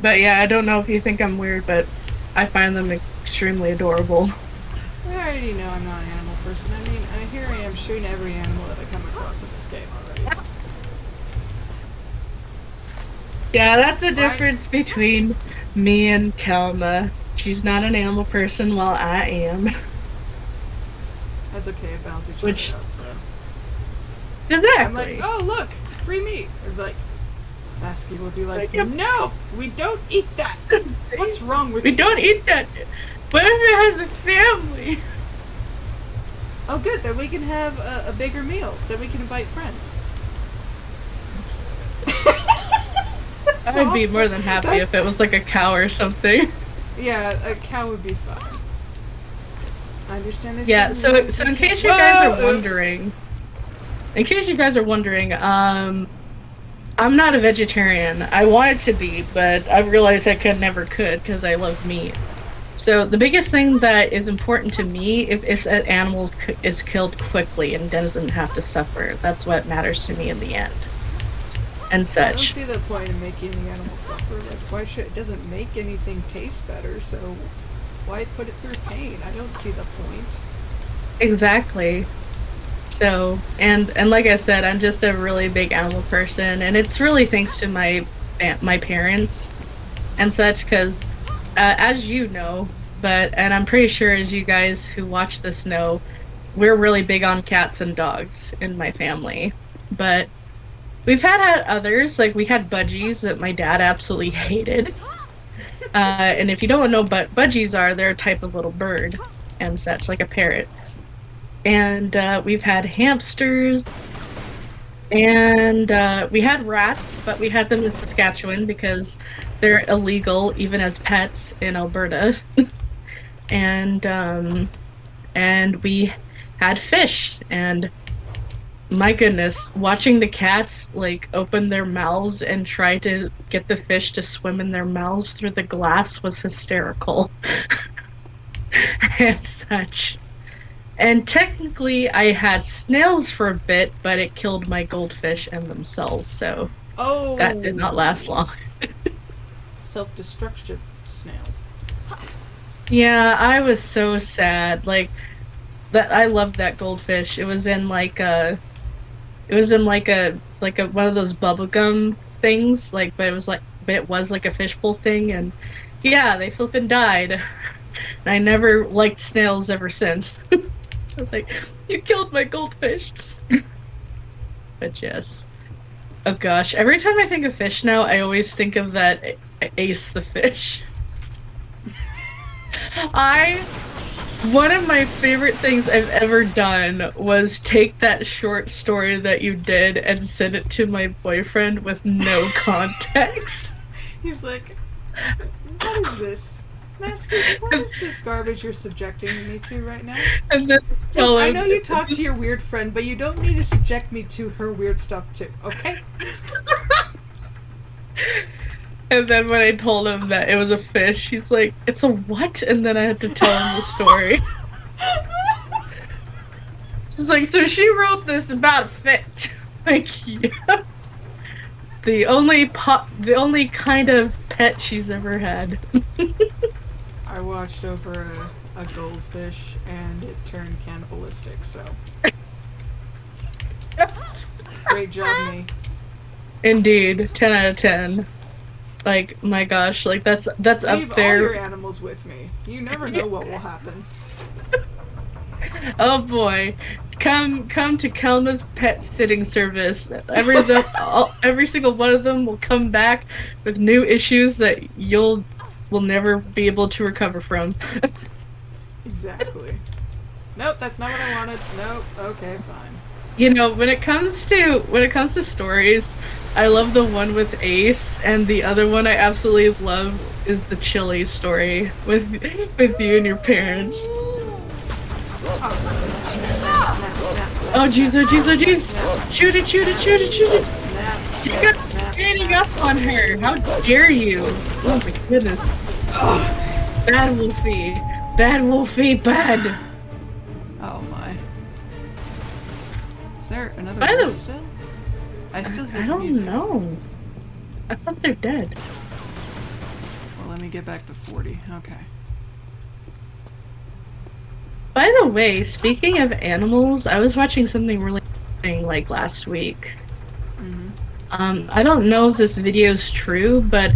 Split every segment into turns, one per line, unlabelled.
But yeah, I don't know if you think I'm weird, but I find them extremely adorable.
I already know I'm not an animal person. I mean, here I am shooting every animal that I come across in this game already.
Yeah, that's the
Right?
difference between me and Kelma. She's not an animal person while I am.
That's okay, it balance each
Which,
other out, so. I'm like,
exactly.
oh look, free meat. Or like, Masky will be like,
Yep.
no, we don't eat that. What's wrong with
We
you?
don't eat that. What if it has a family?
Oh good, then we can have a bigger meal. Then we can invite friends.
I'd be more than happy if it was like a cow or something.
Yeah, a cow would be fine. I understand there's
Yeah,
some
so in case you guys are wondering, I'm not a vegetarian. I wanted to be, but I realized I never could because I love meat. So the biggest thing that is important to me is that animals is killed quickly and doesn't have to suffer. That's what matters to me in the end. And
I don't
such.
see the point in making the animal suffer. Like, why should it doesn't make anything taste better? So why put it through pain? I don't see the point.
Exactly. So, and like I said, I'm just a really big animal person, and it's really thanks to my parents and such, because as you know, and I'm pretty sure as you guys who watch this know, we're really big on cats and dogs in my family. But we've had others, like we had budgies that my dad absolutely hated. And if you don't know what budgies are, they're a type of little bird and such, like a parrot. And we've had hamsters, and we had rats, but we had them in Saskatchewan because they're illegal even as pets in Alberta. and we had fish, and my goodness, watching the cats like open their mouths and try to get the fish to swim in their mouths through the glass was hysterical. And such. And technically, I had snails for a bit, but it killed my goldfish and themselves, so that did not last long.
Self-destructive snails.
Yeah, I was so sad. Like that, I loved that goldfish. It was in like a one of those bubblegum things, like, but it was like a fishbowl thing, and yeah, they flippin' died. And I never liked snails ever since. I was like, you killed my goldfish. But yes. Oh gosh, every time I think of fish now, I always think of that Ace the fish. One of my favorite things I've ever done was take that short story that you did and send it to my boyfriend with no context.
He's like, what is this? Masky, what is this garbage you're subjecting me to right now?
And then
Look, I know you talk to your weird friend, but you don't need to subject me to her weird stuff too, okay?
And then when I told him that it was a fish, he's like, it's a what? And then I had to tell him the story. He's like, so she wrote this about a fish. Like, yeah. The only kind of pet she's ever had.
I watched over a goldfish and it turned cannibalistic, so. Great job, me.
Indeed, 10 out of 10. Like, my gosh, like that's
Leave
up there.
all your animals with me. You never know what will happen.
Oh boy, come to Kelma's pet sitting service. Every single one of them will come back with new issues that will never be able to recover from.
Exactly. Nope, that's not what I wanted. Nope. Okay, fine.
You know, when it comes to stories, I love the one with Ace, and the other one I absolutely love is the chili story with you and your parents.
Oh, snap.
Oh jeez, oh jeez, oh jeez! Shoot it!
Snap.
Standing up on her! How dare you! Oh my goodness! Oh, bad Wolfie, bad!
Oh my. Is there another
By the
wolf still? I still hear
I
the
don't
music.
know. I thought they're dead.
Well, let me get back to 40. Okay.
By the way, speaking of animals, I was watching something really interesting like last week.
Mm-hmm.
I don't know if this video is true, but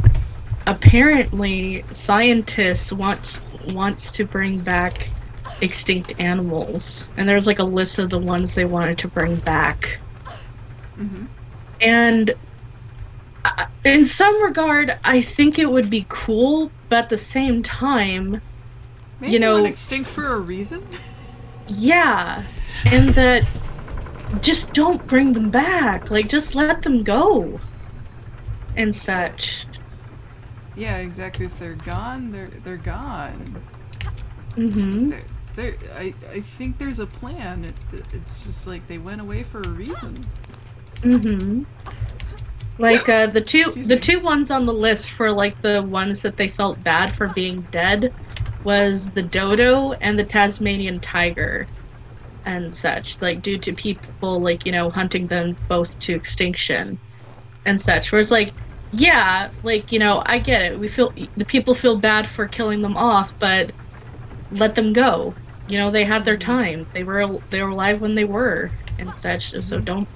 apparently scientists wants to bring back extinct animals, and there's like a list of the ones they wanted to bring back.
Mm-hmm.
And in some regard, I think it would be cool, but at the same time,
Maybe
you
they went
know,
extinct for a reason?
yeah, and that just don't bring them back. Like, just let them go and such.
Yeah, exactly. If they're gone, they're gone.
Mm-hmm.
I think there's a plan. It's just like they went away for a reason. So,
Mm-hmm. Like
Excuse
the
me.
two ones on the list for like the ones that they felt bad for being dead was the dodo and the Tasmanian tiger and such, like due to people like, you know, hunting them both to extinction and such. Where it's like, yeah, like, you know, I get it. The people feel bad for killing them off, but let them go. You know, they had their time. They were alive when they were and such, so
Mhm.
don't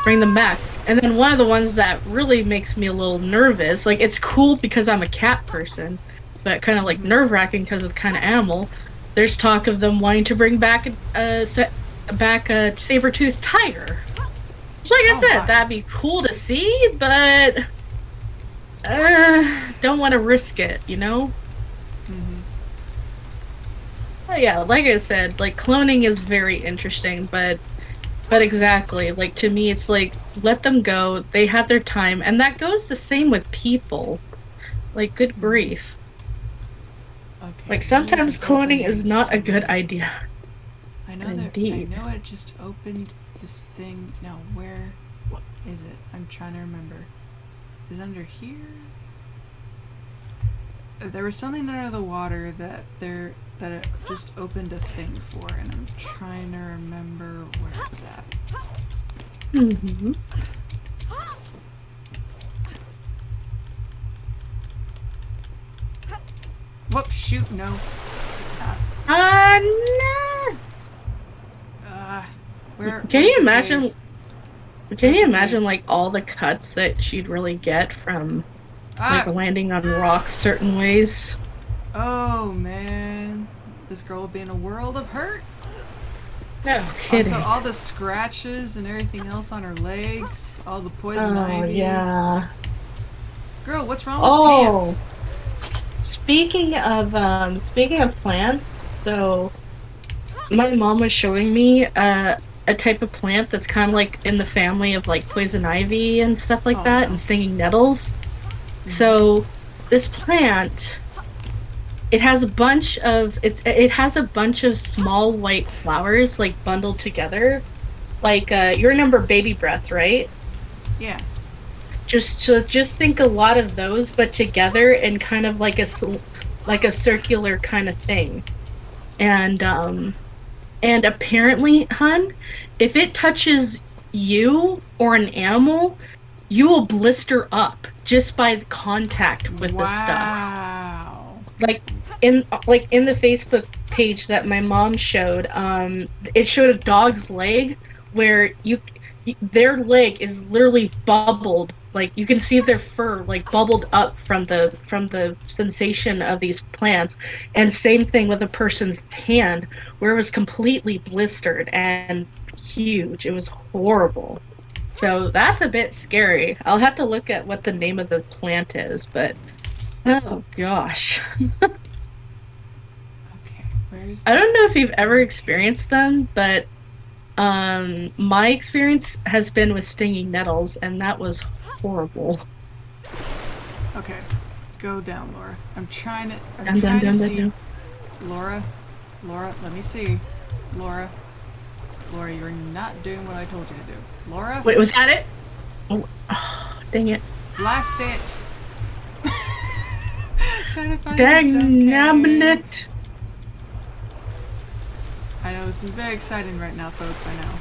bring them back. And then one of the ones that really makes me a little nervous, like it's cool because I'm a cat person, but kind of like
Mhm.
nerve-wracking because of kind of animal. There's talk of them wanting to bring back a saber-toothed tiger. So like I
Oh
said,
my.
that'd be cool to see, but don't want to risk it, you know?
Mhm.
But yeah, like I said, like cloning is very interesting, but exactly, like to me it's like let them go. They had their time, and that goes the same with people. Like good
Mhm.
grief.
Okay,
Like
there's
sometimes
an
cloning
opening
is not a good
somewhere.
idea.
I
Indeed.
know it just opened this thing. Now, where is it? I'm trying to remember. Is it under here? There was something under the water that it just opened a thing for, and I'm trying to remember where it's at.
Mm-hmm.
Whoop! Shoot! No.
No.
Uh, where?
Can
Where's
you
the
imagine?
cave?
Can
Where's
you
the cave?
imagine like all the cuts that she'd really get from like
Ah!
landing on rocks certain ways?
Oh man, this girl will be in a world of hurt.
No
Also,
kidding.
all the scratches and everything else on her legs, all the poison
Oh
ivy.
yeah.
Girl, what's wrong with
Oh,
pants?
speaking of plants, so my mom was showing me a type of plant that's kind of like in the family of like poison ivy and stuff like
Oh
that
no.
and stinging nettles.
Mm-hmm.
So this plant, it has a bunch of small white flowers like bundled together. Like you remember baby breath, right?
Yeah.
Just think a lot of those but together in kind of like like a circular kind of thing. And apparently, hun, if it touches you or an animal, you will blister up just by the contact with the stuff.
Wow.
Like in the Facebook page that my mom showed, it showed a dog's leg where their leg is literally bubbled. Like you can see their fur like bubbled up from the sensation of these plants. And same thing with a person's hand where it was completely blistered and huge. It was horrible. So that's a bit scary. I'll have to look at what the name of the plant is, but oh gosh.
Okay, where's
I don't
this?
know if you've ever experienced them, but my experience has been with stinging nettles, and that was horrible.
Okay, go down, Laura. I'm
Dun dun
trying to
dun dun
see.
dun.
Laura, let me see. Laura, you're not doing what I told you to do. Laura,
Wait, was that it? Oh, dang it.
blast it. Trying to find this dumb
Dang
cave.
it.
I know this is very exciting right now, folks. I know.